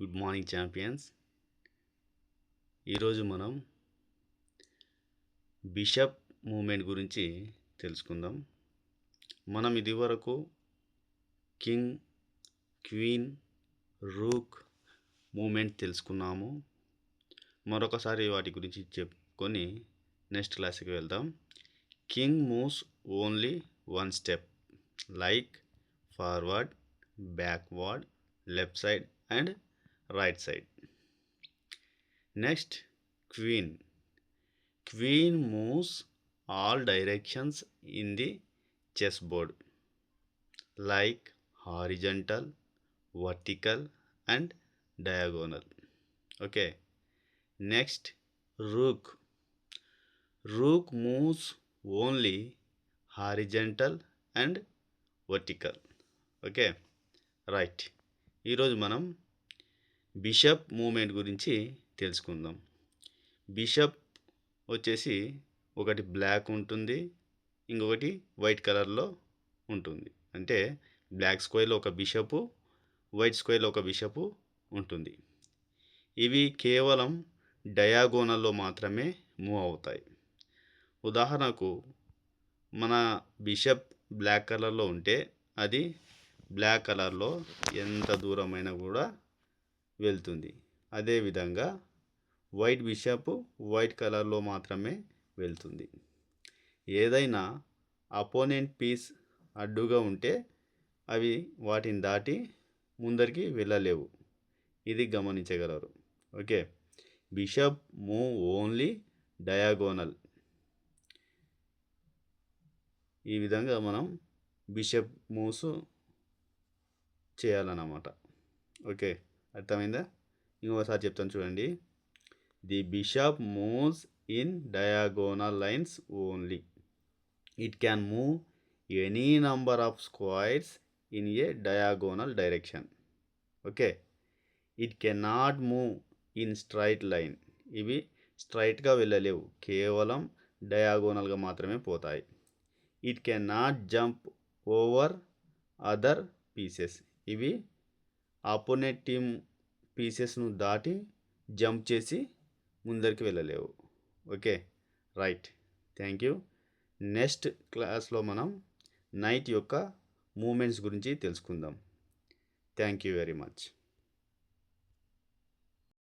Good morning champions. ఈరోజు మనం bishop moment గురించి తెలుసుకుందాం. మనం ఇదివరకు కింగ్, క్వీన్, రూక్ మూమెంట్ తెలుసుకున్నాము. మరొకసారి వాటి గురించి చెప్పుకొని నెక్స్ట్ క్లాస్కి వెళ్దాం. King moves only one step, like forward, backward, left side and right side. Next, queen. Queen moves all directions in the chessboard, like horizontal, vertical and diagonal. Okay. Next, rook. Rook moves only horizontal and vertical. Okay. Right. ఈరోజు మనం bishop moment గురించి తెలుసుకుందాం. Bishop వచ్చేసి ఒకటి black ఉంటుంది, ఇంకొకటి white కలర్లో ఉంటుంది. అంటే బ్లాక్ స్క్వేర్లో ఒక బిషపు, వైట్ స్క్వేర్లో ఒక బిషపు ఉంటుంది. ఇవి కేవలం డయాగోనల్లో మాత్రమే మూవ్ అవుతాయి. ఉదాహరణకు మన బిషప్ బ్లాక్ కలర్లో ఉంటే అది బ్లాక్ కలర్లో ఎంత దూరమైనా కూడా వెళ్తుంది. అదేవిధంగా వైట్ బిషప్ వైట్ కలర్లో మాత్రమే వెళ్తుంది. ఏదైనా అపోనెంట్ పీస్ అడ్డుగా ఉంటే అవి వాటిని దాటి ముందరికి వెళ్ళలేవు. ఇది గమనించగలరు. Okay. Bishop move only diagonal. ఈ విధంగా మనం బిషప్ మూవ్స్ చేయాలన్నమాట. ఓకే, అర్థమైందా? ఇంకోసారి చెప్తాను చూడండి. The bishop moves in diagonal lines only. It can move any number of squares in a diagonal direction. Okay. It can not move in straight line. ఇవి స్ట్రైట్గా వెళ్ళలేవు, కేవలం డయాగోనల్గా మాత్రమే పోతాయి. It can not jump over other pieces. ఇవి opponent team పీసెస్ను దాటి జంప్ చేసి ముందరికి వెళ్ళలేవు. Okay, right. Thank you. Next క్లాస్లో మనం నైట్ యొక్క మూమెంట్స్ గురించి తెలుసుకుందాం. Thank you very much.